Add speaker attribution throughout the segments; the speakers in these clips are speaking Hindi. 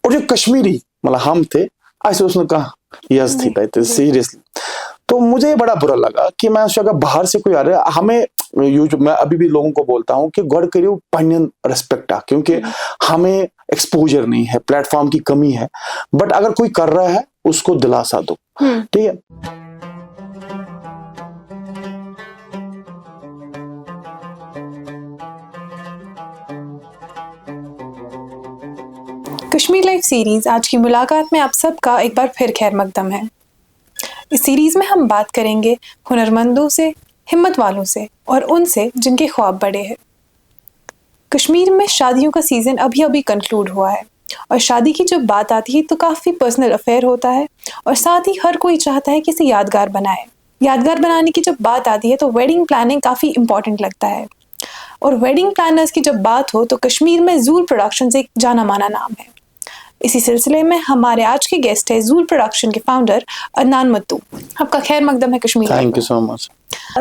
Speaker 1: और जो कश्मीरी मतलब हम थे, ऐसे उसने कहा यस थी सीरियसली। तो मुझे बड़ा बुरा लगा कि मैं उस जगह बाहर से कोई आ रहा है हमें मैं अभी भी लोगों को बोलता हूँ कि गॉड करियो पन्यन रेस्पेक्ट आ, क्योंकि हमें एक्सपोजर नहीं है, प्लेटफॉर्म की कमी है, बट अगर कोई कर रहा है उसको दिलासा दो, ठीक है।
Speaker 2: कश्मीर लाइफ सीरीज आज की मुलाकात में आप सबका एक बार फिर खैर मकदम है। इस सीरीज में हम बात करेंगे हुनरमंदों से, हिम्मत वालों से और उनसे जिनके ख्वाब बड़े हैं। कश्मीर में शादियों का सीजन अभी अभी कंक्लूड हुआ है और शादी की जब बात आती है तो काफ़ी पर्सनल अफेयर होता है और साथ ही हर कोई चाहता है कि इसे यादगार बनाए। यादगार बनाने की जब बात आती है तो वेडिंग प्लानिंग काफ़ी इंपॉर्टेंट लगता है और वेडिंग प्लानर्स की जब बात हो तो कश्मीर में जूल प्रोडक्शंस एक जाना माना नाम है। इसी सिलसिले में हमारे आज के गेस्ट है जूल प्रोडक्शन के फाउंडर अदनान मत्तू। आपका खैर मकदम है Kashmir.
Speaker 1: Thank you so much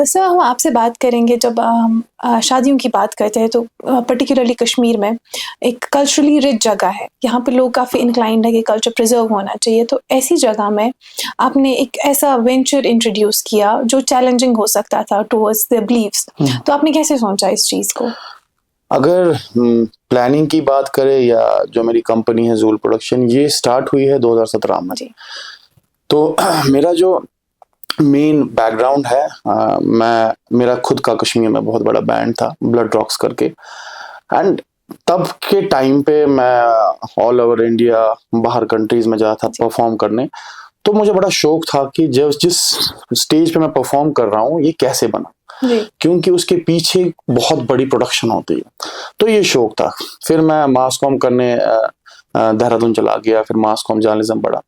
Speaker 2: sir. हम आपसे बात करेंगे, जब हम शादियों की बात करते हैं तो पर्टिकुलरली कश्मीर में एक कल्चरली रिच जगह है, यहाँ पे लोग काफ़ी इंक्लाइंड है कि कल्चर प्रिजर्व होना चाहिए। तो ऐसी जगह में आपने एक ऐसा वेंचर इंट्रोड्यूस किया जो चैलेंजिंग हो सकता था टुवर्ड्स देयर बिलीव्स। तो आपने कैसे सोचा इस चीज़ को?
Speaker 1: अगर प्लानिंग की बात करें या जो मेरी कंपनी है जूल प्रोडक्शन, ये स्टार्ट हुई है 2017 में जी। तो मेरा जो मेन बैकग्राउंड है, मेरा खुद का कश्मीर में बहुत बड़ा बैंड था ब्लड रॉक्स करके, एंड तब के टाइम पे मैं ऑल ओवर इंडिया बाहर कंट्रीज में जाता था परफॉर्म करने। तो मुझे बड़ा शौक था कि जिस स्टेज पे मैं परफॉर्म कर रहा हूँ ये कैसे बना, क्योंकि उसके पीछे बहुत बड़ी प्रोडक्शन होती है। तो ये शौक था। फिर मैं मास कॉम करने देहरादून चला गया, फिर मास कॉम जर्नलिज्म पढ़ा।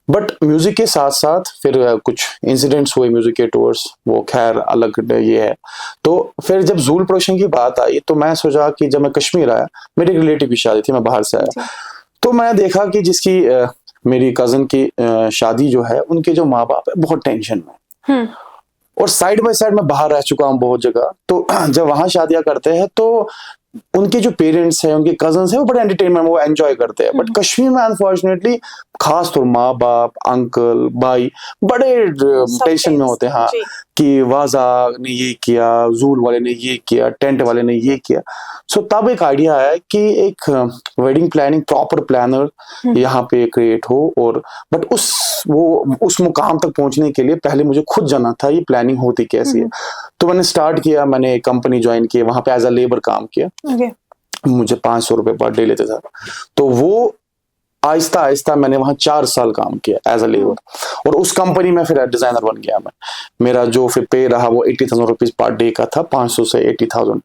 Speaker 1: बट म्यूजिक के साथ साथ फिर कुछ इंसिडेंट्स हुए म्यूजिक के टूर्स, वो खैर अलग ये है। तो फिर जब जूल प्रोडक्शन की बात आई तो मैं सोचा कि जब मैं कश्मीर आया, मेरी रिलेटिव की शादी थी, मैं बाहर से आया, तो मैं देखा कि जिसकी मेरी कजन की शादी जो है, उनके जो माँ बाप है बहुत टेंशन में, और साइड बाय साइड मैं बाहर रह चुका हूँ बहुत जगह। तो जब वहां शादियां करते हैं तो उनके जो पेरेंट्स हैं, उनके कजन्स हैं, वो बड़े एंटरटेनमेंट, वो एंजॉय करते हैं। बट कश्मीर में अनफॉर्चुनेटली खास तौर माँ बाप, अंकल, भाई बड़े टेंशन में होते हैं, हाँ, कि वाजा ने ये किया, जूल वाले ने ये किया, टेंट वाले ने ये किया। सो तब एक आइडिया आया कि एक वेडिंग प्लानिंग प्रॉपर प्लानर यहाँ पे क्रिएट हो, और बट उस मुकाम तक पहुंचने के लिए पहले मुझे खुद जानना था ये प्लानिंग होती कैसी है। तो मैंने स्टार्ट किया, मैंने एक कंपनी ज्वाइन की, वहां पे एज अ लेबर काम किया। मुझे 500 रुपए पर डे लेते थे। तो वो आहिस्ता आहिस्ता मैंने वहां 4 साल काम किया एज अ लेबर, और उस कंपनी में फिर डिजाइनर बन गया मैं। मेरा जो फिर पे रहा वो 80,000 रुपीज पर डे का था, 500 से 80,000।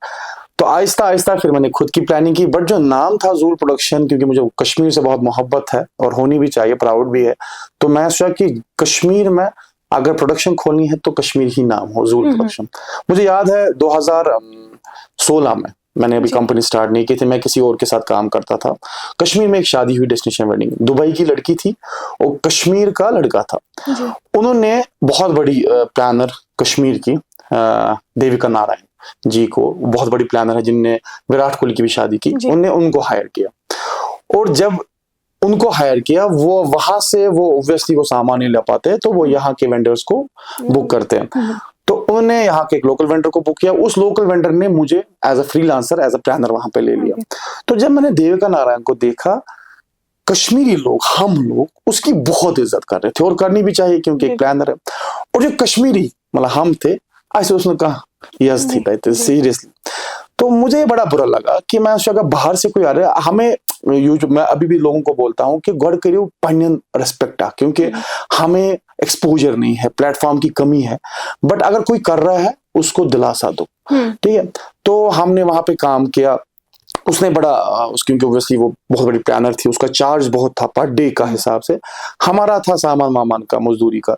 Speaker 1: तो आहिस्ता आहिस्ता फिर मैंने खुद की प्लानिंग की। बट जो नाम था जूल प्रोडक्शन, क्योंकि मुझे कश्मीर से बहुत मोहब्बत है और होनी भी चाहिए, प्राउड भी है, तो मैं सोचा कि कश्मीर में अगर प्रोडक्शन खोलनी है तो कश्मीर ही नाम हो, जूल प्रोडक्शन। मुझे याद है 2016 में मैंने अभी कंपनी स्टार्ट नहीं की थी, मैं किसी और के साथ काम करता था। कश्मीर में एक शादी हुई, डेस्टिनेशन वेडिंग, दुबई की लड़की थी और कश्मीर का लड़का था। उन्होंने बहुत बड़ी प्लानर कश्मीर की देविका नारायण जी को, बहुत बड़ी प्लानर है जिनने विराट कोहली की भी शादी की, उनको हायर किया। और जब उनको हायर किया, वो वहां से वो ऑब्वियसली वो सामान नहीं ला पाते, तो वो यहाँ के वेंडर्स को बुक करते हैं। तो उन्होंने यहाँ के एक लोकल वेंडर को बुक किया, उस लोकल वेंडर ने मुझे as a freelancer, as a planner वहां पे ले लिया। तो जब मैंने देविका नारायण को देखा, कश्मीरी लोग, हम लोग उसकी बहुत इज्जत कर रहे थे, और करनी भी चाहिए क्योंकि एक प्लानर है। और जो कश्मीरी मतलब हम थे, ऐसे उसने कहा यस थी सीरियसली। तो मुझे बड़ा बुरा लगा कि मैं उस जगह बाहर से कोई आ रहा है हमें मैं अभी भी लोगों को बोलता हूँ कि गॉड करियो पन्यन रेस्पेक्ट आ, क्योंकि हमें एक्सपोजर नहीं है, प्लेटफॉर्म की कमी है, बट अगर कोई कर रहा है उसको दिलासा दो, ठीक है। तो हमने वहां पे काम किया। उसने बड़ा क्योंकि ऑब्वियसली वो बहुत बड़ी प्लानर थी, उसका चार्ज बहुत था पर डे का हिसाब से, हमारा था सामान मामान का, मजदूरी का।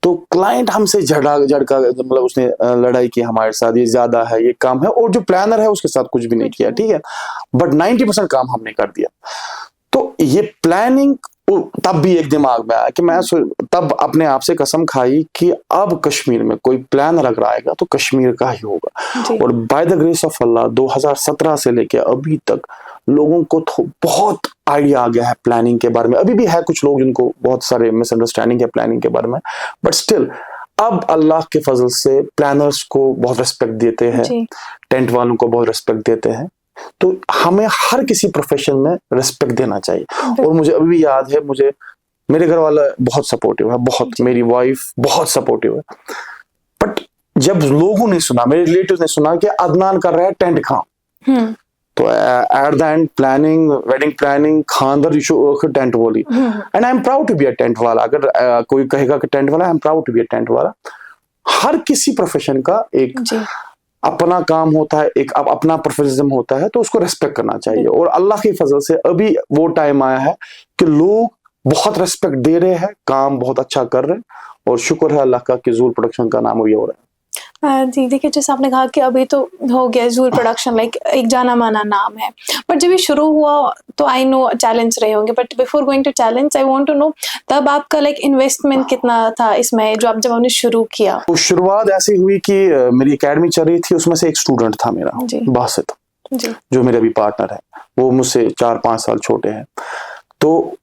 Speaker 1: तो क्लाइंट हमसे झड़का मतलब उसने लड़ाई की हमारे साथ, ये ज्यादा है, ये काम है, और जो प्लानर है उसके साथ कुछ भी नहीं किया, ठीक है। बट 90% काम हमने कर दिया। तो ये प्लानिंग तब भी एक दिमाग में आया कि मैं तब अपने आप से कसम खाई कि अब कश्मीर में कोई प्लानर अगर आएगा तो कश्मीर का ही होगा। और बाय द ग्रेस ऑफ अल्लाह 2017 से लेके अभी तक लोगों को बहुत आइडिया आ गया है प्लानिंग के बारे में। अभी भी है कुछ लोग जिनको बहुत सारे मिसअंडरस्टैंडिंग है प्लानिंग के बारे में, बट स्टिल अब अल्लाह के फजल से प्लानर्स को बहुत रिस्पेक्ट देते हैं, टेंट वालों को बहुत रिस्पेक्ट देते हैं। तो हमें हर किसी प्रोफेशन में रिस्पेक्ट देना चाहिए। और मुझे अभी भी याद है, मुझे मेरे घर वाला बहुत सपोर्टिव है, बहुत, मेरी वाइफ बहुत सपोर्टिव है, बट जब लोगों ने सुना, मेरे रिलेटिव ने सुना कि अदनान कर रहा है टेंट काम, तो at the end planning, wedding planning, खानदार टेंट वाली, and I am proud to be a tent वाला। अगर कोई कहेगा कि टेंट वाला, I am proud to be a tent वाला। हर किसी प्रोफेशन का एक अपना काम होता है, एक अपना प्रोफेशनलिज्म होता है, तो उसको रिस्पेक्ट करना चाहिए। और अल्लाह की फजल से अभी वो टाइम आया है कि लोग बहुत रिस्पेक्ट दे रहे हैं, काम बहुत अच्छा कर रहे हैं, और शुक्र है अल्लाह का कि ज़ूल प्रोडक्शन का नाम ये हो रहा है।
Speaker 2: जी देखिए, जैसे आपने कहा कि अभी तो हो गया ज़ूल प्रोडक्शन, लाइक एक जाना माना नाम है, बट जब ये शुरू हुआ तो आई नो चैलेंज रहे होंगे, but before going to challenge I want to know तब आपका लाइक इन्वेस्टमेंट कितना था इसमें, जब आपने शुरू किया?
Speaker 1: तो शुरुआत ऐसी हुई कि मेरी एकेडमी चल रही थी, उसमें से एक स्टूडेंट था मेरा, बासित, जो मेरे अभी पार्टनर है, वो मुझसे 4-5 साल छोटे हैं। तो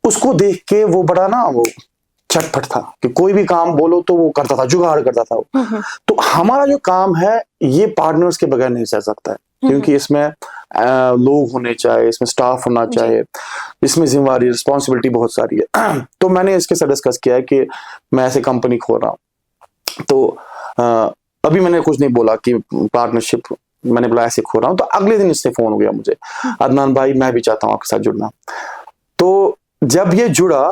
Speaker 1: उसको देख के वो बड़ा ना वो चटपट था कि कोई भी काम बोलो तो वो करता था, जुगाड़ करता था वो। तो हमारा जो काम है ये पार्टनर्स के बगैर नहीं चल सकता है, क्योंकि इसमें लोग होने चाहिए, इसमें स्टाफ होना चाहिए, इसमें जिम्मेदारी, रिस्पॉन्सिबिलिटी बहुत सारी है। तो मैंने इसके साथ डिस्कस किया कि मैं ऐसे कंपनी खोल रहा हूँ। तो अभी मैंने कुछ नहीं बोला कि पार्टनरशिप, मैंने बोला ऐसे खोल रहा हूँ। तो अगले दिन इससे फोन हो गया मुझे, अदनान भाई मैं भी चाहता हूँ आपके साथ जुड़ना। तो जब ये जुड़ा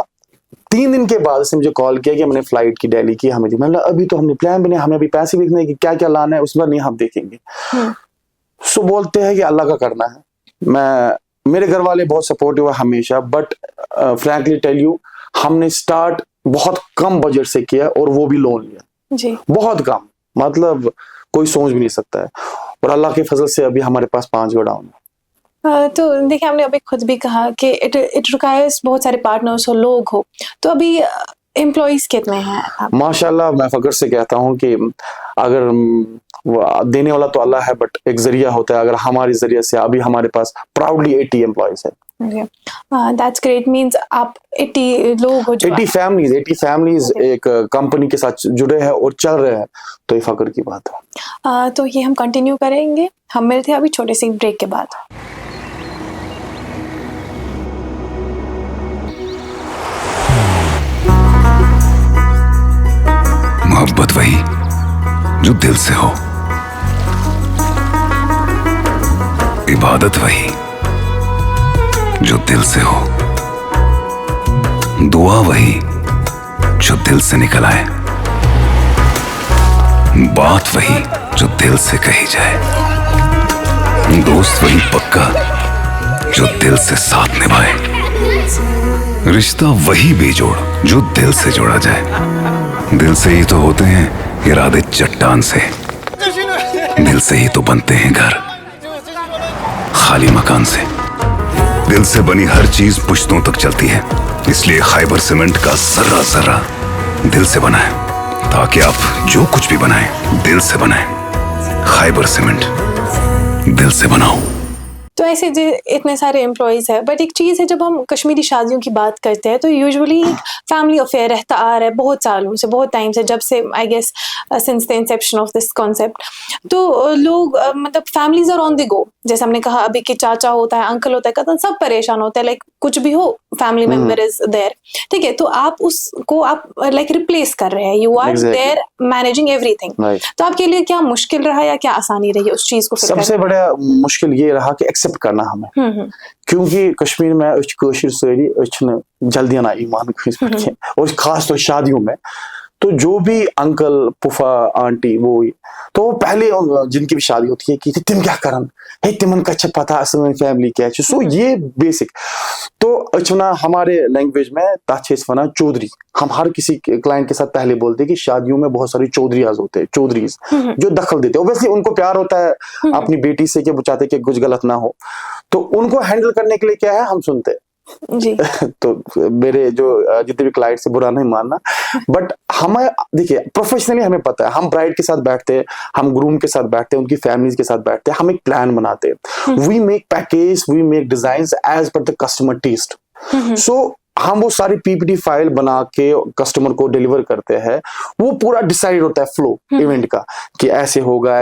Speaker 1: 3 दिन के बाद इसने मुझे कॉल किया कि मैंने फ्लाइट की दिल्ली की, हमें मैंने अभी तो हमने प्लान बने, हमें अभी पैसे लिखने की, क्या क्या लाना है उस बार नहीं हम देखेंगे। सो बोलते हैं कि अल्लाह का करना है। मेरे घर वाले बहुत सपोर्टिव है हमेशा, बट फ्रैंकली टेल यू, हमने स्टार्ट बहुत कम बजट से किया, और वो भी लोन लिया जी, बहुत कम, मतलब कोई सोच भी नहीं सकता है। और अल्लाह के फजल से अभी हमारे पास 5 गोडाउन है।
Speaker 2: तो देखिए, आपने अभी खुद भी कहा कि इट रिक्वायर्स बहुत सारे पार्टनर्स हो, लोग हो, तो अभी एम्प्लॉइज कितने हैं आप?
Speaker 1: माशाल्लाह, मैं फख्र से कहता हूँ कि अगर देने वाला तो अल्लाह है, बट एक जरिया होता है। अगर हमारे जरिए से अभी हमारे पास प्राउडली 80 एम्प्लॉइज है।
Speaker 2: That's great, means आप 80 लोग हो,
Speaker 1: 80 फैमिलीज एक कंपनी के साथ जुड़े हैं और चल रहे हैं, तो ये फख्र की बात है।
Speaker 2: तो ये हम कंटिन्यू करेंगे, हम मिलते हैं अभी छोटे से ब्रेक के बाद।
Speaker 3: मोहब्बत वही जो दिल से हो, इबादत वही जो दिल से हो, दुआ वही जो दिल से निकल आए, बात वही जो दिल से कही जाए, दोस्त वही पक्का जो दिल से साथ निभाए, रिश्ता वही बेजोड़ जो दिल से जोड़ा जाए। दिल से ही तो होते हैं इरादे चट्टान से, दिल से ही तो बनते हैं घर खाली मकान से। दिल से बनी हर चीज पुश्तों तक चलती है, इसलिए खैबर सीमेंट का जर्रा जर्रा दिल से बना है, ताकि आप जो कुछ भी बनाएं दिल से बनाएं। खैबर सीमेंट, दिल से बनाओ।
Speaker 2: तो ऐसे इतने सारे एम्प्लॉयज़ है, बट एक चीज़ है, जब हम कश्मीरी शादियों की बात करते हैं तो यूजुअली एक फैमिली अफेयर रहता आ रहा है बहुत सालों से, बहुत टाइम से, जब से I guess since the inception of this concept. तो लोग मतलब families are on the go, जैसे हमने कहा अभी कि चाचा होता है, अंकल होता है, कज़न, सब परेशान होते हैं, लाइक कुछ भी हो फैमिली मेंबर इज देयर, ठीक है। तो आप उसको आप लाइक रिप्लेस कर रहे हैं, you are there managing everything. तो आपके लिए क्या मुश्किल रहा या क्या आसानी रही उस चीज को?
Speaker 1: सबसे बड़ा मुश्किल ये रहा कि एक्सेप्ट करना हमें, क्योंकि कश्मीर में जल्दी ना ईमान और खास तो शादियों में, तो जो भी अंकल पुफा आंटी वो तो पहले जिनकी भी शादी होती है कि तुम क्या करन है, तिमन का पता असल फैमिली क्या है, सो ये बेसिक। तो अच्छा हमारे लैंग्वेज में ताछेस वना चौधरी, हम हर किसी क्लाइंट के साथ पहले बोलते हैं कि शादियों में बहुत सारी चौधरीज होते हैं, चौधरीज जो दखल देते हैं। ऑब्वियसली उनको प्यार होता है अपनी बेटी से कि वो चाहते कि कुछ गलत ना हो, तो उनको हैंडल करने के लिए क्या है हम सुनते हैं जी। तो मेरे जो जितने भी क्लाइंट से बुरा नहीं मानना, बट हमें देखिए प्रोफेशनली हमें पता है, हम ब्राइड के साथ बैठते हैं, हम ग्रूम के साथ बैठते हैं, उनकी फैमिलीज के साथ बैठते हैं, हम एक प्लान बनाते हैं, we make package, we make designs as per the customer taste. So हम वो सारी पीपीटी फाइल बना के कस्टमर को डिलीवर करते हैं, वो पूरा डिसाइड होता है फ्लो इवेंट का कि ऐसे होगा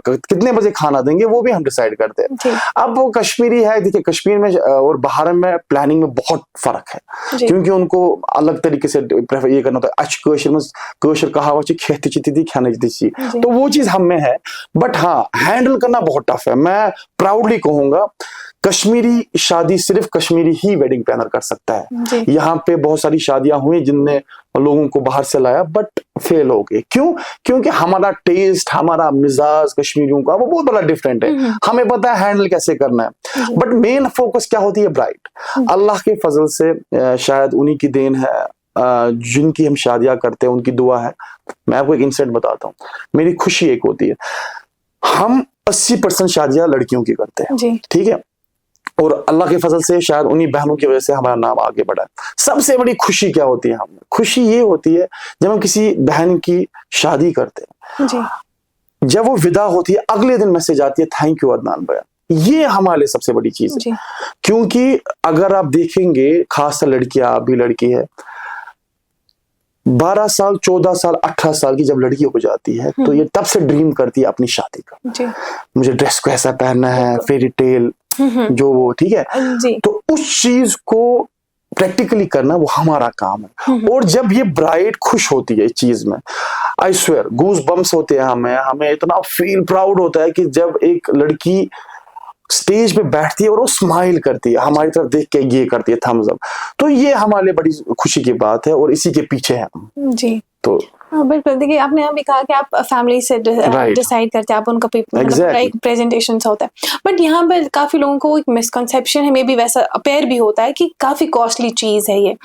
Speaker 1: कितने बजे खाना देंगे, वो भी हम डिसाइड करते हैं। अब वो कश्मीरी है, देखिए कश्मीर में और बाहर में प्लानिंग में बहुत फर्क है, क्योंकि उनको अलग तरीके से प्रेफर ये करना होता है। कशर कहावत खेती चिती थी खाने दी, तो वो चीज हम में है, बट हाँ हैंडल करना बहुत टफ है। मैं प्राउडली कहूंगा कश्मीरी शादी सिर्फ कश्मीरी ही वेडिंग प्लानर कर सकता है। यहाँ पे बहुत सारी शादियां हुई जिनने लोगों को बाहर से लाया बट फेल हो गए। क्यों? क्योंकि हमारा टेस्ट, हमारा मिजाज कश्मीरियों का वो बहुत बड़ा डिफरेंट है, हमें पता है हैंडल कैसे करना है। बट मेन फोकस क्या होती है? ब्राइड। अल्लाह के फजल से शायद उन्हीं की देन है, जिनकी हम शादियां करते हैं उनकी दुआ है। मैं आपको एक इंसिडेंट बताता हूँ, मेरी खुशी एक होती है, हम 80% शादियां लड़कियों की करते हैं, ठीक है, और अल्लाह के फजल से शायद उन्हीं बहनों की वजह से हमारा नाम आगे बढ़ा है। सबसे बड़ी खुशी क्या होती है हमें? खुशी ये होती है जब हम किसी बहन की शादी करते हैं जी। जब वो विदा होती है अगले दिन मैसेज आती है थैंक यू अदनान भैया, ये हमारे लिए सबसे बड़ी चीज है। क्योंकि अगर आप देखेंगे, खासकर लड़कियां, आप भी लड़की है, 12 साल 14 साल 18 साल की जब लड़की हो जाती है तो ये तब से ड्रीम करती है अपनी शादी का जी। मुझे ड्रेस को ऐसा पहनना है, फेरी टेल जो वो, ठीक है, तो उस चीज को प्रैक्टिकली करना वो हमारा काम है। और जब ये ब्राइड खुश होती है इस चीज में, आई स्वेयर गूज बम्स होते हैं हमें इतना फील प्राउड होता है कि जब एक लड़की स्टेज पे बैठती है और वो स्माइल करती है, हमारी तरफ देख के ये करती है थम्स अप, तो ये हमारे लिए बड़ी खुशी की बात है और इसी के पीछे है जी। तो
Speaker 2: बिल्कुल, देखिए आपने अभी कहा कि आप फैमिली से डिसाइड करते हैं, आप उनका एक प्रेजेंटेशन होता है, बट यहाँ पर काफी लोगों को एक मिसकंसेप्शन है, मे बी वैसा अपेयर भी होता है कि काफी कॉस्टली चीज है ये,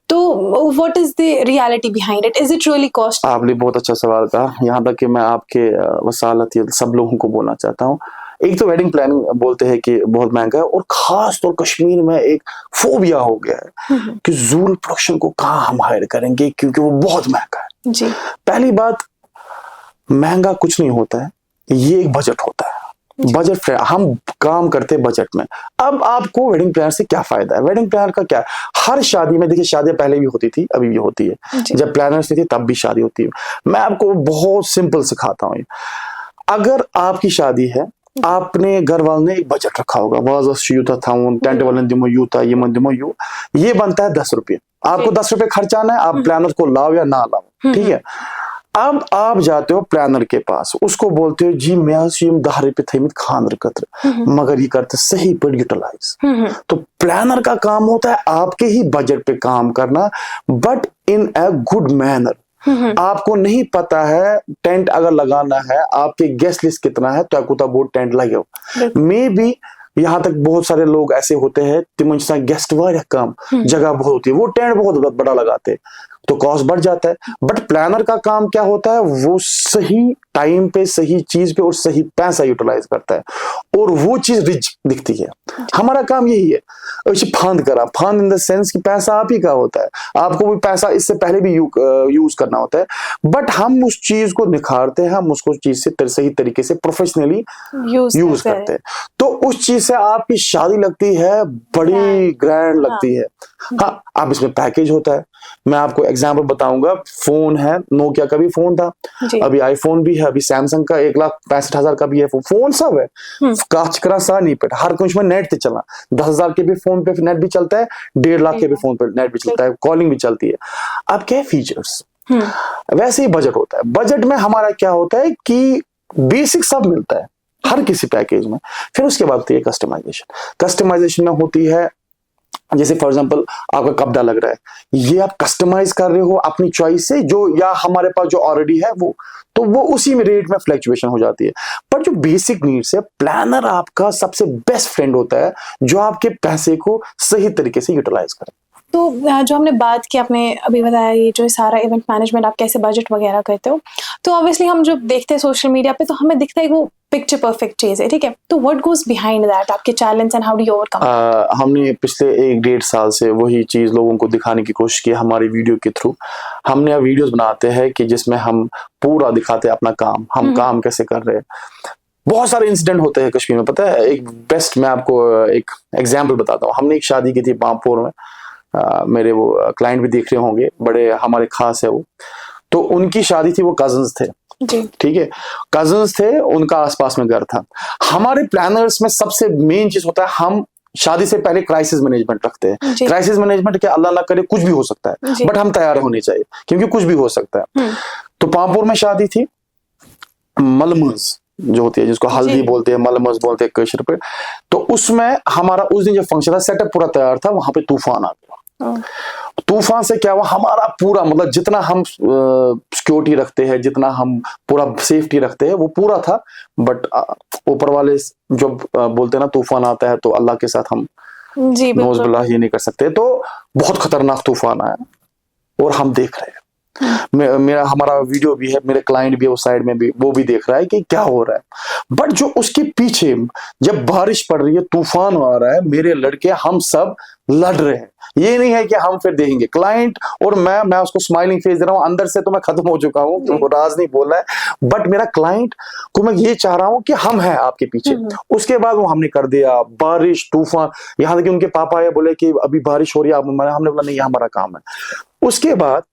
Speaker 2: तो what is the reality behind it? Is it really costly?
Speaker 1: आपने बहुत अच्छा सवाल कहा, यहाँ तक कि मैं आपके वसालत सब लोगों को बोलना चाहता हूँ। एक तो वेडिंग प्लानिंग बोलते हैं कि बहुत महंगा है, और खास तौर कश्मीर में एक फोबिया हो गया है कि जूल प्रोडक्शन को कहाँ हम हायर करेंगे क्योंकि वो बहुत महंगा है जी। पहली बात, महंगा कुछ नहीं होता है, ये एक बजट होता है, बजट हम काम करते हैं बजट में। अब आपको वेडिंग प्लानर से क्या फायदा है? वेडिंग प्लानर का क्या, हर शादी में, देखिए शादियां पहले भी होती थी, अभी भी होती है, जब प्लानर्स नहीं थे तब भी शादी होती है। मैं आपको बहुत सिंपल सिखाता हूँ, अगर आपकी शादी है, आपने घर वालों ने एक बजट रखा होगा, टेंट वाले दिमो यू था, ये मन दिमो यू, ये बनता है 10 रुपये, आपको 10 रुपये खर्चाना है, आप प्लानर को लाओ या ना लाओ, ठीक है। अब आप जाते हो प्लानर के पास, उसको बोलते हो जी मैं दारे पे थे खान रखत, मगर ये करते सही पर यूटिलाइज। तो प्लानर का काम होता है आपके ही बजट पे काम करना, but in a good manner. आपको नहीं पता है टेंट अगर लगाना है, आपके गेस्ट लिस्ट कितना है, तो आपको बोर्ड टेंट लगे मे बी, यहाँ तक बहुत सारे लोग ऐसे होते हैं तिमन गेस्ट वार कम, जगह बहुत होती है, वो टेंट बहुत बड़ा लगाते, तो कॉस्ट बढ़ जाता है। बट प्लानर का काम क्या होता है, वो सही टाइम पे सही चीज पे और सही पैसा यूटिलाइज करता है, और वो चीज रिच दिखती है। हमारा काम यही है, फांद इन द सेंस कि पैसा आप ही का होता है, आपको भी पैसा इससे पहले भी यूज करना होता है, बट हम उस चीज को निखारते हैं, हम उसको चीज से सही तरीके से प्रोफेशनली यूज करते हैं, तो उस चीज से आपकी शादी लगती है बड़ी ग्रैंड लगती है। हाँ, अब इसमें पैकेज होता है, मैं आपको एग्जांपल बताऊंगा, फोन है, नोकिया का भी फोन था, अभी आईफोन भी है, अभी सैमसंग का 1,65,000 का भी है फोन सब है, काच करा सा नहीं पे, हर कुछ में नेट पे चला, 10,000 के भी फोन पे नेट भी चलता है, 1.5 लाख के भी फोन पे नेट भी चलता है, कॉलिंग भी चलती है। अब क्या फीचर्स, वैसे ही बजट होता है। बजट में हमारा क्या होता है कि बेसिक सब मिलता है हर किसी पैकेज में, फिर उसके बाद होती है कस्टमाइजेशन में होती है, जैसे फॉर एग्जांपल आपका कपड़ा लग रहा है, ये आप कस्टमाइज कर रहे हो अपनी चॉइस से, जो या हमारे पास जो ऑलरेडी है वो, तो वो उसी में रेट में फ्लक्चुएशन हो जाती है। पर जो बेसिक नीड्स है, प्लानर आपका सबसे बेस्ट फ्रेंड होता है जो आपके पैसे को सही तरीके से यूटिलाइज करे।
Speaker 2: तो जो हमने बात की, आपने अभी बताया ये जो सारा इवेंट मैनेजमेंट आप कैसे बजट वगैरह करते हो, तो ऑब्वियसली हम जब देखते हैं सोशल मीडिया पे तो हमें दिखता है कि वो पिक्चर परफेक्ट चीज़ है, ठीक है, तो व्हाट गोज बिहाइंड दैट, आपके challenge and how do you overcome?
Speaker 1: हमने पिछले 1-1.5 साल से वही चीज़ लोगों को दिखाने की कोशिश की हमारी वीडियो के थ्रू। हमने वीडियोस बनाते हैं कि जिसमें हम पूरा दिखाते हैं अपना काम, हम काम कैसे कर रहे हैं। बहुत सारे इंसिडेंट होते हैं कश्मीर में, पता है। एक बेस्ट मैं आपको एक एग्जांपल बताता हूँ। हमने एक शादी की थी पामपुर में, मेरे वो क्लाइंट भी देख रहे होंगे, बड़े हमारे खास है वो। तो उनकी शादी थी, वो कजन्स थे, ठीक है, कजन्स थे, उनका आसपास में घर था। हमारे प्लानर्स में सबसे मेन चीज होता है, हम शादी से पहले क्राइसिस मैनेजमेंट रखते हैं। क्राइसिस मैनेजमेंट क्या, अल्लाह ना करे कुछ भी हो सकता है, बट हम तैयार होने चाहिए क्योंकि कुछ भी हो सकता है। तो पामपुर में शादी थी, मलमस जो होती है, जिसको हल्दी बोलते हैं, मलमस बोलते हैं कश्मीर पे। तो उसमें हमारा उस दिन जो फंक्शन था, सेटअप पूरा तैयार था, वहां पे तूफान आ गया। तूफान से क्या हुआ, हमारा पूरा मतलब जितना हम सिक्योरिटी रखते हैं, जितना हम पूरा सेफ्टी रखते हैं, वो पूरा था। बट ऊपर वाले जब बोलते हैं ना तूफान आता है, तो अल्लाह के साथ हम नौज़ बिल्लाह ये नहीं कर सकते। तो बहुत खतरनाक तूफान आया और हम देख रहे हैं। मेरा हमारा वीडियो भी है, मेरे क्लाइंट भी है उस साइड में भी, वो भी देख रहा है कि क्या हो रहा है। बट जो उसके पीछे जब बारिश पड़ रही है, तूफान आ रहा है, मेरे लड़के हम सब लड़ रहे हैं। ये नहीं है कि हम फिर देखेंगे, क्लाइंट और मैं उसको स्माइलिंग फेस दे रहा हूँ, अंदर से तो मैं खत्म हो चुका हूँ, तो वो राज नहीं बोल रहा है, बट मेरा क्लाइंट को मैं ये चाह रहा हूँ कि हम हैं आपके पीछे। उसके बाद वो हमने कर दिया, बारिश तूफान, यहाँ तक कि उनके पापा आए, बोले कि अभी बारिश हो रही है, हमने बोला नहीं, हमारा काम है। उसके बाद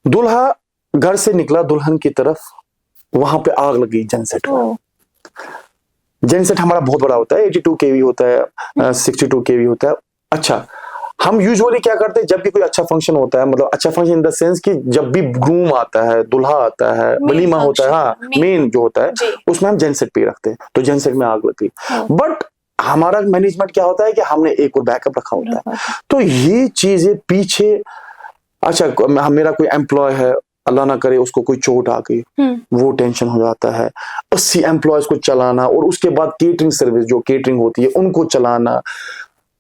Speaker 1: दुल्हा घर से निकला दुल्हन की तरफ, वहां पे आग लगी जनसेट में। जनसेट हमारा बहुत बड़ा होता है, 82 केवी होता है, 62 केवी होता है। अच्छा, हम यूजुअली क्या करते हैं, जब भी कोई अच्छा फंक्शन होता है, मतलब अच्छा फंक्शन इन द सेंस कि जब भी ग्रूम आता है, दुल्हा आता है, वलीमा होता है, हाँ मेन जो होता है, उसमें हम जनसेट पे रखते हैं। तो जनसेट में आग लगी, बट हमारा मैनेजमेंट क्या होता है कि हमने एक और बैकअप रखा होता है। तो ये चीजें पीछे, अच्छा मेरा कोई एम्प्लॉय है, अल्लाह ना करे उसको कोई चोट आ गई, वो टेंशन हो जाता है। 80 एम्प्लॉयज को चलाना, और उसके बाद केटरिंग सर्विस जो केटरिंग होती है उनको चलाना,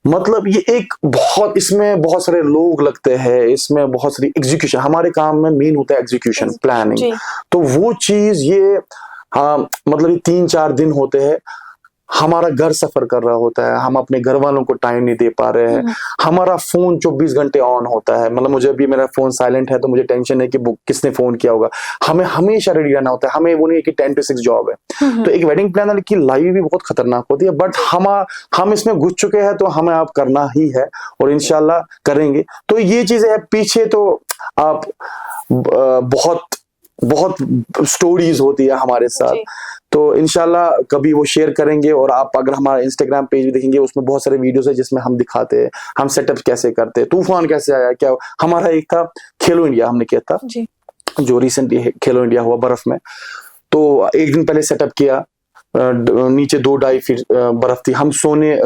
Speaker 1: मतलब ये एक बहुत, इसमें बहुत सारे लोग लगते हैं, इसमें बहुत सारी एग्जीक्यूशन, हमारे काम में मेन होता है एग्जीक्यूशन, प्लानिंग। तो वो चीज ये, हाँ मतलब ये 3-4 दिन होते हैं, हमारा घर सफर कर रहा होता है, हम अपने घर वालों को टाइम नहीं दे पा रहे हैं, हमारा फोन 24 घंटे ऑन होता है, मतलब मुझे अभी मेरा फोन साइलेंट है तो मुझे टेंशन है कि किसने फोन किया होगा। हमें हमेशा रेडी रहना होता है, हमें वो नहीं है कि 10 to 6 जॉब है। तो एक वेडिंग प्लानर की लाइफ भी बहुत खतरनाक होती है, बट हम इसमें घुस चुके हैं तो हमें आप करना ही है, और इंशाल्लाह करेंगे। तो ये चीजें है पीछे, तो आप बहुत स्टोरीज होती है हमारे साथ, तो इंशाल्लाह कभी वो शेयर करेंगे। और आप अगर हमारा इंस्टाग्राम पेज भी देखेंगे, उसमें बहुत सारे वीडियोस है जिसमें हम दिखाते हैं हम सेटअप कैसे करते हैं, तूफान कैसे आया, क्या हमारा एक था खेलो इंडिया हमने किया था जी, जो रिसेंटली खेलो इंडिया हुआ बर्फ में। तो एक दिन पहले सेटअप किया, नीचे 2-2.5 फीट बर्फ थी, हम सोने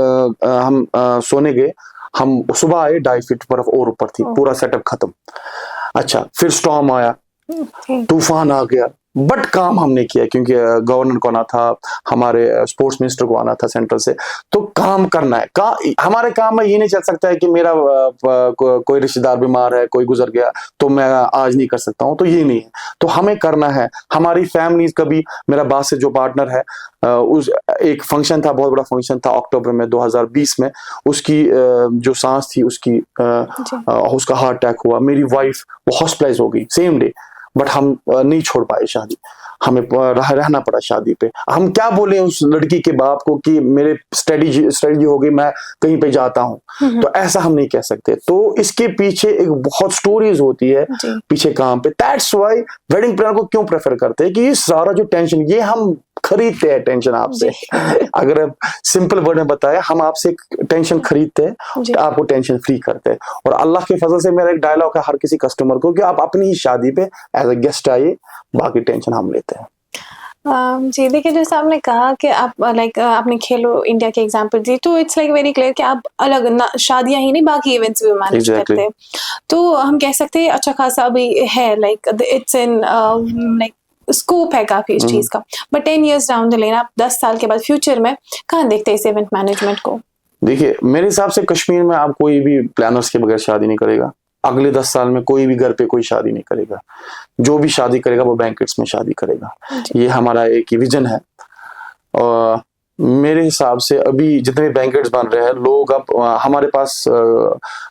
Speaker 1: गए, हम सुबह आए 2.5 फीट बर्फ और ऊपर थी, पूरा सेटअप खत्म। अच्छा, फिर स्टॉर्म आया, तूफान आ गया, बट काम हमने किया क्योंकि गवर्नर को आना था, हमारे स्पोर्ट्स मिनिस्टर को आना था सेंट्रल से, तो काम करना है। हमारे काम में ये नहीं चल सकता है कि मेरा कोई रिश्तेदार बीमार है, कोई गुजर गया तो मैं आज नहीं कर सकता हूँ, तो ये नहीं है, तो हमें करना है। हमारी फैमिली, कभी मेरा बास से जो पार्टनर है, उस एक फंक्शन था, बहुत बड़ा फंक्शन था अक्टूबर में 2020 में, उसकी जो सांस थी उसकी उसका हार्ट अटैक हुआ, मेरी वाइफ वो हॉस्पिटलाइज हो गई सेम डे, बट हम नहीं छोड़ पाए शादी, हमें रहना पड़ा शादी पे। हम क्या बोले उस लड़की के बाप को कि मेरे स्टडी हो गई, मैं कहीं पे जाता हूँ, तो ऐसा हम नहीं कह सकते। तो इसके पीछे एक बहुत स्टोरीज होती है पीछे काम पे। दैट्स व्हाई वेडिंग प्लानर को क्यों प्रेफर करते हैं कि ये सारा जो टेंशन, ये हम खरीदते हैं टेंशन आपसे। अगर सिंपल वर्ड में बताया, हम आपसे टेंशन खरीदते हैं, तो आपको टेंशन फ्री करते हैं। और अल्लाह के फजल से मेरा एक डायलॉग है हर किसी कस्टमर को कि आप अपनी ही शादी पे एज अ गेस्ट आइए, बाकी टेंशन हम लेते हैं।
Speaker 2: जी देखिए, जैसे आपने कहा कि आप आपने खेलो इंडिया के एग्जांपल दी, तो इट्स लाइक वेरी क्लियर कि आप अलग ना शादियां ही नहीं बाकी इवेंट्स भी मैनेज करते हैं। तो हम कह सकते हैं अच्छा खासा अभी है, like it's in like scope है काफी इस चीज का। But 10 years down the line, आप 10 साल के बाद फ्यूचर में कहाँ देखते हैं इस इवेंट मैनेजमेंट को?
Speaker 1: देखिए मेरे हिसाब से कश्मीर में आप कोई भी प्लानर्स के बगैर शादी नहीं करेगा। अगले 10 साल में कोई भी घर पे कोई शादी नहीं करेगा। जो भी शादी करेगा वो बैंकेट्स में शादी करेगा। ये हमारा एक विजन है। और मेरे हिसाब से अभी जितने बैंकेट्स बन रहे हैं लोग अब हमारे पास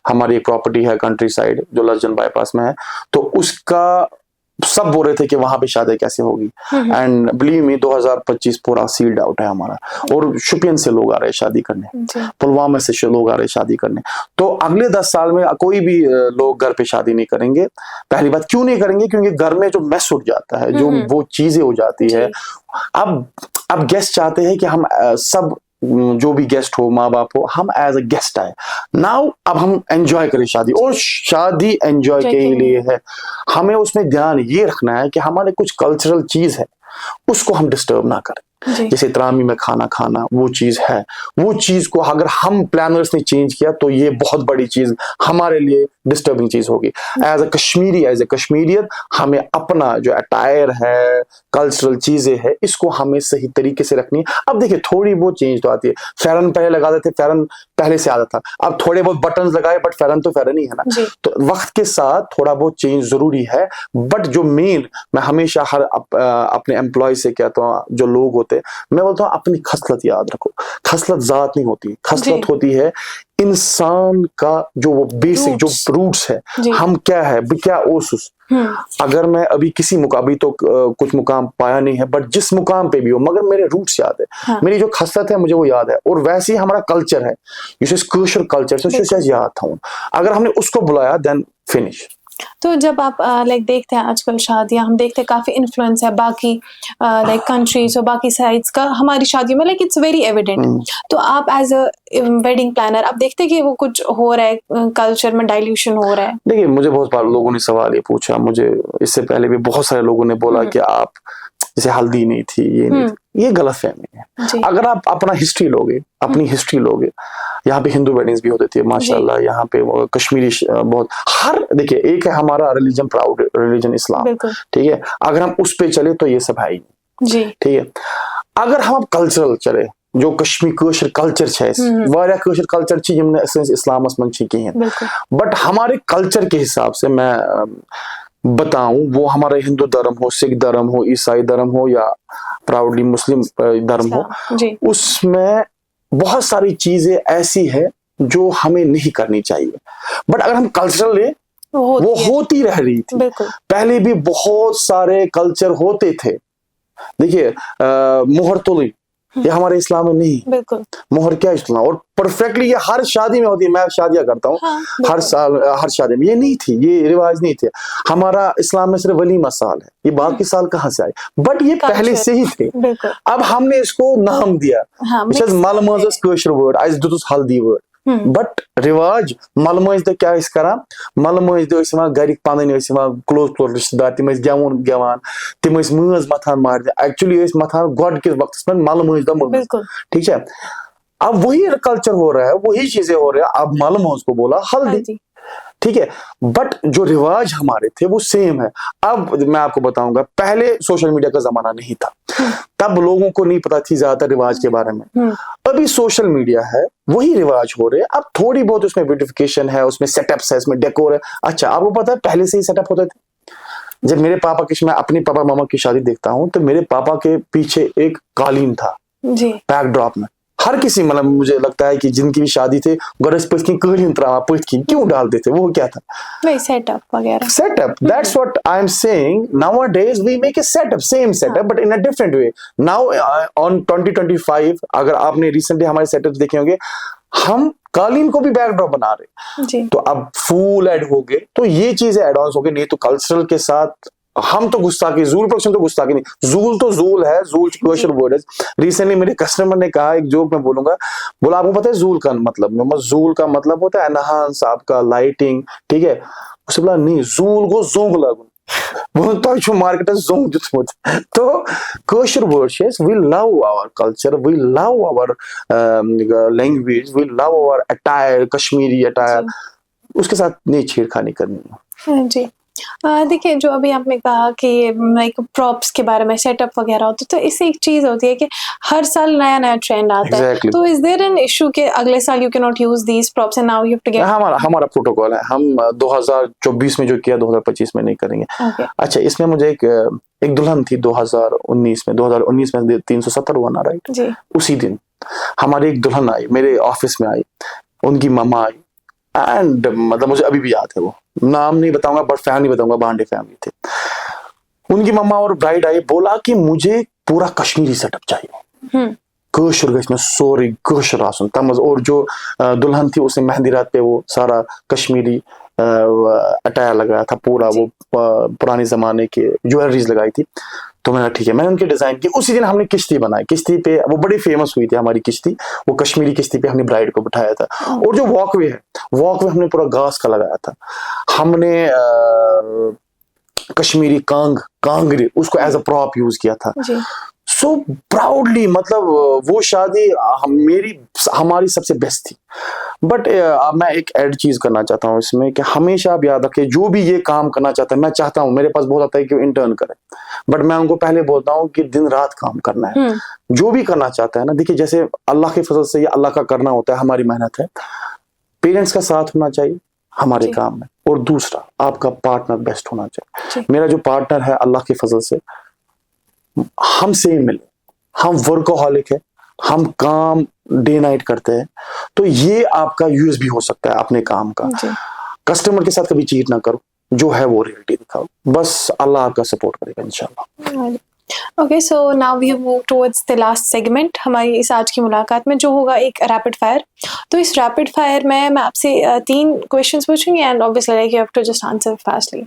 Speaker 1: हमारी एक प्रॉपर्टी है कंट्री साइड जो लजन बाईपास में है, तो उसका सब बोल रहे थे कि वहां पे शादी कैसे होगी। एंड बिलीव मी 2025 पूरा सील्ड आउट है हमारा। और शुपियन से लोग आ रहे हैं शादी करने, पुलवामा से लोग आ रहे हैं शादी करने। तो अगले 10 साल में कोई भी लोग घर पे शादी नहीं करेंगे। पहली बात क्यों नहीं करेंगे? क्योंकि घर में जो मैस उठ जाता है, जो वो चीजें हो जाती है। अब गेस्ट चाहते हैं कि हम सब जो भी गेस्ट हो, माँ बाप हो, हम एज अ गेस्ट आए। नाउ अब हम एंजॉय करें शादी, और शादी एंजॉय के लिए है। हमें उसमें ध्यान ये रखना है कि हमारे कुछ कल्चरल चीज है उसको हम डिस्टर्ब ना करें। जैसे तरामी में खाना खाना वो चीज है, वो चीज को अगर हम प्लानर्स ने चेंज किया तो ये बहुत बड़ी चीज हमारे लिए डिस्टर्बिंग चीज होगी। As a Kashmiri, as a Kashmirian, हमें अपना जो अटायर है, कल्चरल चीजें है, इसको हमें सही तरीके से रखनी है। अब देखिए थोड़ी बहुत चेंज तो आती है। फेरन पहले लगाते थे, फेरन पहले से आता था। अब थोड़े बहुत बटन लगाए, बट फेरन तो फेरन ही है ना। तो वक्त के साथ थोड़ा बहुत चेंज जरूरी है। बट जो मेन, मैं हमेशा हर अपने एम्प्लॉय से कहता हूँ, जो लोग होते, मैं बोलता हूँ अपनी खसलत याद रखो। खसलत जात नहीं होती, खसलत होती है इंसान का जो वो बेसिक जो रूट्स है। हम क्या है, क्या ओसुस। अगर मैं अभी किसी मुकाबले तो कुछ मुकाम पाया नहीं है, बट जिस मुकाम पे भी हो, मगर मेरे रूट्स याद है। मेरी जो खसलत है मुझे वो याद है। और वैसे ही हमारा कल्चर है, कल्चर कल्चर याद था। अगर हमने उसको बुलाया देन फिनिश।
Speaker 2: तो जब आप लाइक देखते हैं आजकल शादियां, हम देखते हैं काफी इन्फ्लुएंस है बाकी लाइक कंट्रीज और बाकी साइड्स का हमारी शादियों में, लाइक इट्स वेरी एविडेंट। तो आप एज अ वेडिंग प्लानर आप देखते हैं कि वो कुछ हो रहा है, कल्चर में डाइल्यूशन हो रहा है?
Speaker 1: देखिए मुझे बहुत बार लोगों ने सवाल ये पूछा, मुझे इससे पहले भी बहुत सारे लोगों ने बोला कि आप जैसे हल्दी नहीं थी, ये नहीं थी। ये गलत फहमी है। अगर आप अपना हिस्ट्री लोगे, अपनी हिस्ट्री लोगे, यहाँ पे हिंदू वेडिंग्स भी होती थी माशाल्लाह। यहाँ पे कश्मीरी बहुत, हर देखिए एक है हमारा रिलीजन, प्राउड रिलीजन इस्लाम, ठीक है। अगर हम उस पे चले तो ये सब है ही, ठीक है। अगर हम कल्चरल चले, जो कश्मीर कल्चर है, वारिया कल्चर इस्लामस मन कहें, बट हमारे कल्चर के हिसाब से मैं बताऊं, वो हमारा हिंदू धर्म हो, सिख धर्म हो, ईसाई धर्म हो, या प्राउडली मुस्लिम धर्म हो, उसमें बहुत सारी चीजें ऐसी है जो हमें नहीं करनी चाहिए। बट अगर हम कल्चरल ले, वो होती रह रही थी। पहले भी बहुत सारे कल्चर होते थे। देखिए मोहर तुली, ये हमारे इस्लाम में नहीं। बिल्कुल। मोहर क्या इस्लाम, और परफेक्टली ये हर शादी में होती है। मैं शादियां करता हूँ हर साल, हर शादी में। ये नहीं थी, ये रिवाज नहीं थे। हमारा इस्लाम में सिर्फ वलीमा साल है, ये बाकी साल कहाँ से आए? बट ये पहले से ही थे। अब हमने इसको नाम दिया, हल्दी वर्ड। बट रिवाज मलमज क्या करा, मलमज गरिक पन क्लोज क्लोज रिश्तेदार, तिम गेवन गेवान, तिम मज मथान मार। एक्चुअली मथान गोड के वक्त में मलमज दम, ठीक है। अब वही कल्चर हो रहा है, वही चीजें हो रही है। अब मलमज को बोला हल्दी, ठीक है। बट जो रिवाज हमारे थे वो सेम है। अब मैं आपको बताऊंगा, पहले सोशल मीडिया का जमाना नहीं था, तब लोगों को नहीं पता थी ज्यादा रिवाज के बारे में। अभी सोशल मीडिया है, वही रिवाज हो रहे हैं। अब थोड़ी बहुत उसमें ब्यूटिफिकेशन है, उसमें सेटअप्स है, उसमें डेकोर है। अच्छा, आपको पता है पहले से ही सेटअप होते थे। जब मेरे पापा की, मैं अपने पापा मामा की शादी देखता हूँ, तो मेरे पापा के पीछे एक कालीन था बैकड्रॉप में। हर किसी, मतलब मुझे लगता है कि जिनकी भी शादी थे, गरज पथ की कालीन तरा पथ की क्यों डालते थे? वो क्या था? वही सेटअप वगैरह। Setup, that's what I am saying. Nowadays we make a setup, same setup but in a different way. Now on 2025, अगर आपने रिसेंटली हमारे सेटअप देखे होंगे, हम कालीन को भी बैकड्रॉप बना रहे। तो अब फूल ऐड हो गए, तो ये चीजें एडवांस हो गई। नहीं तो कल्चरल के साथ हम तो गुस्ताखी, जूल प्रोडक्शन तो गुस्ताखी नहीं। जूल तो जूल है, जूल कमर्शियल वर्ड है। रिसेंटली मेरे कस्टमर ने कहा, एक जोक मैं बोलूंगा, बोला आपको पता है जूल का मतलब? जूल का मतलब होता है एनहांस, आपका लाइटिंग, ठीक है। उससे बोला नहीं, जूल को जोंग लागू, वो तो मार्केट है जोंग जुत। तो कमर्शियल वर्ड है, we love our culture, we love our language, we love our attire, Kashmiri attire. उसके साथ नहीं छेड़खानी करनी है।
Speaker 2: जी, देखिए, जो अभी आपने कहा कि लाइक प्रॉप्स के बारे में, सेटअप वगैरह होता है, तो इससे एक चीज़ होती है कि हर साल नया-नया ट्रेंड आता है।
Speaker 1: Exactly.
Speaker 2: तो इज़ देयर एन इश्यू कि अगले साल you can not use these props and now you have to get
Speaker 1: हमारा प्रोटोकॉल है, हम 2024 में जो किया 2025 में नहीं करेंगे।
Speaker 2: ओके।
Speaker 1: अच्छा, इसमें मुझे एक दुल्हन थी 2019 में 370 हुआ ना, राइट?
Speaker 2: जी।
Speaker 1: उसी दिन हमारी एक दुल्हन आई, मेरे ऑफिस में आई, उनकी मम्मा आई, एंड मतलब मुझे अभी भी याद है, वो नाम नहीं बताऊंगा बट फैमिली बताऊंगा, बांडे फैमिली थे। उनकी मम्मा और ब्राइड आई, बोला कि मुझे पूरा कश्मीरी सेटअप चाहिए, कशर गश में सोरी कशर आसन तमज, और जो दुल्हन थी उसने मेहंदी रात पे वो सारा कश्मीरी अटायर लगाया था, पूरा वो पुराने जमाने के ज्वेलरीज लगाई थी। तो मैंने ठीक है, मैंने उनकी डिजाइन की। उसी दिन हमने किश्ती बनाई, किश्ती पे वो बड़ी फेमस हुई थी हमारी किश्ती, वो कश्मीरी किश्ती पे हमने ब्राइड को बिठाया था। और जो वॉकवे है, वॉकवे हमने पूरा घास का लगाया था। हमने कश्मीरी कांगरी उसको एज अ प्रॉप यूज किया था। सो प्राउडली, मतलब वो शादी हमारी सबसे बेस्ट थी। बट मैं एक ऐड चीज करना चाहता हूँ इसमें कि हमेशा आप याद रखें, जो भी ये काम करना चाहता है, मैं चाहता हूँ, मेरे पास बहुत आता है कि इंटर्न करे, बट मैं उनको पहले बोलता हूँ कि दिन रात काम करना है। जो भी करना चाहता है ना, देखिए जैसे अल्लाह के फजल से ये अल्लाह का करना होता है, हमारी मेहनत है, पेरेंट्स का साथ होना चाहिए हमारे काम में, और दूसरा आपका पार्टनर बेस्ट होना चाहिए। मेरा जो पार्टनर है अल्लाह के फजल से हम सेम मिले, हम वर्कोहॉलिक है, हम काम डे नाइट करते हैं, तो ये आपका यूएसबी हो सकता है अपने काम का। कस्टमर के साथ कभी चीट ना करो, जो है वो रियलिटी दिखाओ, बस अल्लाह आपका सपोर्ट करेगा इंशाल्लाह।
Speaker 2: Okay, so now we have move towards the last segment हमारी इस आज की मुलाकात में, जो होगा एक रैपिड फायर। तो इस रैपिड फायर में मैं आपसे 3 क्वेश्चंस पूछूंगी and obviously like you have to just answer fastly.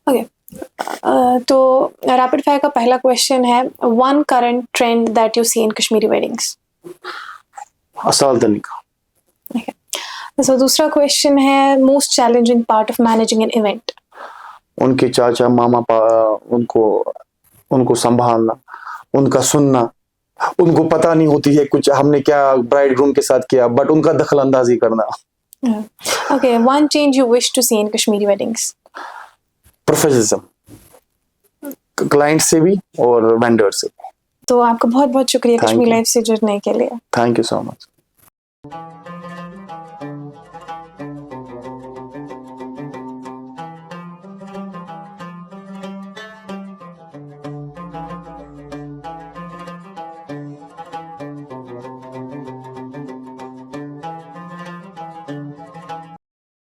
Speaker 2: Okay, तो रैपिड फायर का पहला क्वेश्चन है, one current trend that you see in Kashmiri weddings.
Speaker 1: असाल निकाह।
Speaker 2: सो दूसरा क्वेश्चन है, most challenging part of managing an event.
Speaker 1: उनके चाचा मामा उनको संभालना, उनका सुनना, उनको पता नहीं होती है कुछ हमने क्या ब्राइड ग्रूम के साथ किया, बट उनका दखल अंदाजी करना।
Speaker 2: Okay, one change you wish to see in Kashmiri weddings.
Speaker 1: Professionalism, client से भी और वेंडर से भी।
Speaker 2: तो आपका बहुत बहुत शुक्रिया कश्मीरी लाइफ से जुड़ने के लिए।
Speaker 1: Thank you so much.